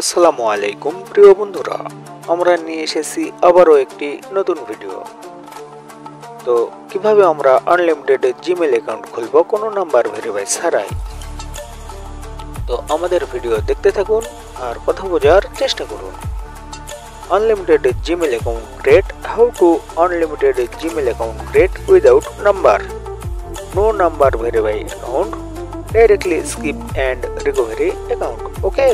আসসালামু আলাইকুম প্রিয় বন্ধুরা, আমরা নিয়ে এসেছি আবারও একটি নতুন ভিডিও। তো কিভাবে আমরা আনলিমিটেড জিমেল অ্যাকাউন্ট খুলব কোনো নাম্বার ভেরিফাই ছাড়াই। তো আমাদের ভিডিও দেখতে থাকুন আর কথা বোঝার চেষ্টা করুন। Unlimited Gmail account create, how to unlimited Gmail account create without number, no number verify account, directly skip and recovery account. Okay,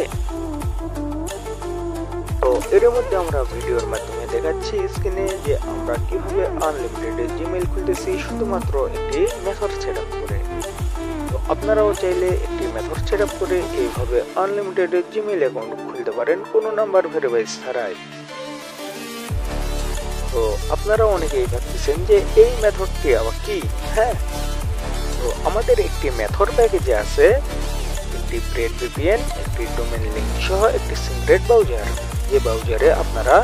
তো এর মধ্যে আমরা ভিডিওর মাধ্যমে দেখাচ্ছি স্ক্রিনে যে আমরা কিভাবে আনলিমিটেড জিমেল খুলতেছি শুধুমাত্র একটি মেথড সেটআপ করে। তো আপনারাও চাইলে একটি মেথড সেটআপ করে এইভাবে আনলিমিটেড জিমেল অ্যাকাউন্ট খুলতে পারেন কোনো নাম্বার ভেরিফাই ছাড়াই। তো আপনারা অনেকেই ভাবতেছেন যে এই মেথডটি আবার কি। হ্যাঁ, তো আমাদের একটি মেথড প্যাকেজে আছে একটি ব্রেড ভিপিএন, একটি ডোমেন লিঙ্ক সহ একটি সিক্রেট ব্রাউজার, যে ব্রাউজারে আপনারা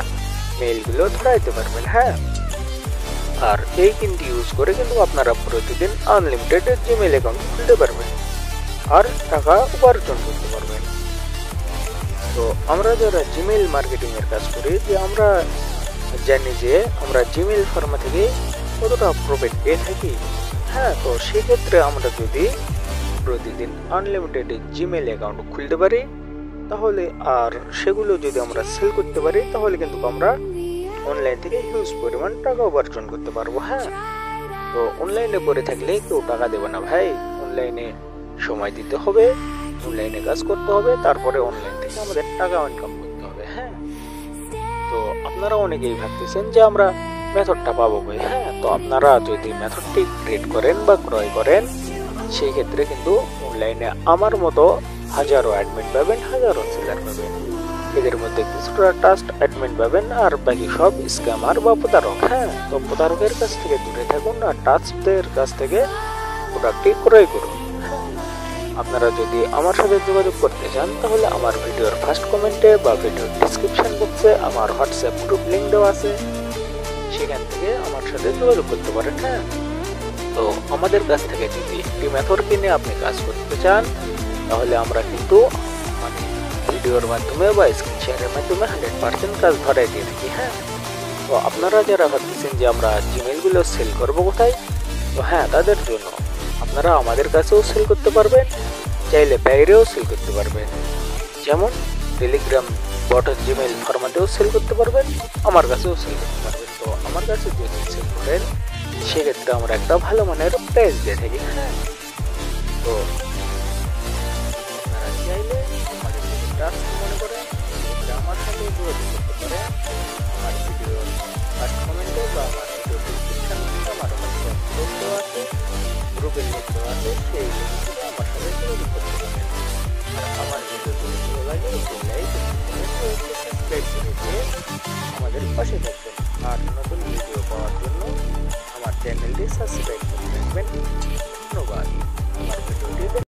মেইলগুলো ধরাইতে পারবেন। হ্যাঁ, আর এই তিনটি ইউজ করে কিন্তু আপনারা প্রতিদিন আনলিমিটেড জিমেল অ্যাকাউন্ট খুলতে পারবেন আর টাকা উপার্জন করতে পারবেন। তো আমরা যারা জিমেল মার্কেটিং এর কাজ করি, যে আমরা জানি যে আমরা জিমেল ফার্মা থেকে কতটা প্রফিট পেয়ে থাকি। হ্যাঁ, তো সেক্ষেত্রে আমরা যদি প্রতিদিন আনলিমিটেড জিমেল অ্যাকাউন্ট খুলতে পারি তাহলে আর সেগুলো যদি আমরা সেল করতে পারি তাহলে কিন্তু আমরা অনলাইন থেকে হিউজ পরিমাণ টাকা উপার্জন করতে পারবো। হ্যাঁ, তো অনলাইনে করে থাকলে কেউ টাকা দেবে না ভাই, অনলাইনে সময় দিতে হবে, অনলাইনে কাজ করতে হবে, তারপরে অনলাইন থেকে আমাদের টাকা ইনকাম করতে হবে। হ্যাঁ, তো আপনারা অনেকেই ভাবতেছেন যে আমরা মেথডটা পাবো কই। হ্যাঁ, তো আপনারা যদি মেথডটি ক্রিয়েট করেন বা ক্রয় করেন সেই ক্ষেত্রে কিন্তু অনলাইনে আমার মতো হাজারো অ্যাডমিন পাবেন, হাজারো সেলার পাবেন। এদের মধ্যে কিছুটা ট্রাস্ট অ্যাডমিন পাবেন আর বাকি সব স্ক্যামার বা প্রতারক। হ্যাঁ, তো প্রতারকের কাছ থেকে দূরে থাকুন আর ট্রাস্টদের কাছ থেকে প্রোডাক্টটি ক্রয় করুন। আপনারা যদি আমার সাথে যোগাযোগ করতে চান তাহলে আমার ভিডিওর ফার্স্ট কমেন্টে বা ভিডিওর ডিসক্রিপশন বক্সে আমার হোয়াটসঅ্যাপ গ্রুপ লিঙ্ক দেওয়া আছে, সেখান থেকে আমার সাথে যোগাযোগ করতে পারেন। হ্যাঁ, তো আমাদের কাছ থেকে যদি একটি মেথড কিনে আপনি কাজ করতে চান তাহলে আমরা কিন্তু ভিডিওর মাধ্যমে বা স্ক্রিন শেয়ারের মাধ্যমে 100% কাজ ধরাই দিয়ে থাকি। হ্যাঁ, তো আপনারা যারা ভাবতেছেন যে আমরা জিমেলগুলো সেল করবো কোথায়, তো হ্যাঁ, তাদের জন্য আপনারা আমাদের কাছেও সেল করতে পারবেন, চাইলে বাইরেও সেল করতে পারবেন, যেমন টেলিগ্রাম বট জিমেল ফরম্যাটেও সেল করতে পারবেন, আমার কাছেও সেল করতে পারবেন। তো আমার কাছে যদি সেল করেন সেক্ষেত্রে আমরা একটা ভালো মানের প্রাইস দিয়ে থাকি। হ্যাঁ, তো আপনারা চাইলে আমাদের যদি ট্রাস্ট মনে করেন আমার সাথে যোগাযোগ করতে পারেন। আমার ভিডিও ফার্স্ট কমেন্টে বা আমার ভিডিও ডিসক্রিপশন আমার হোয়াটসঅ্যাপ গ্রুপ দেওয়া আছে, গ্রুপের লিঙ্ক দেওয়া আছে, সেই লিঙ্ক থেকে আমার সাথে যোগাযোগ করতে পারেন। আর আমার ভিডিও যদি ভালো লাগে লাইক সাবস্ক্রাইব করে দিয়ে আমাদের পাশে থাকবেন আর নতুন ভিডিও পাওয়ার জন্য আমার চ্যানেলটি সাবস্ক্রাইব করুন।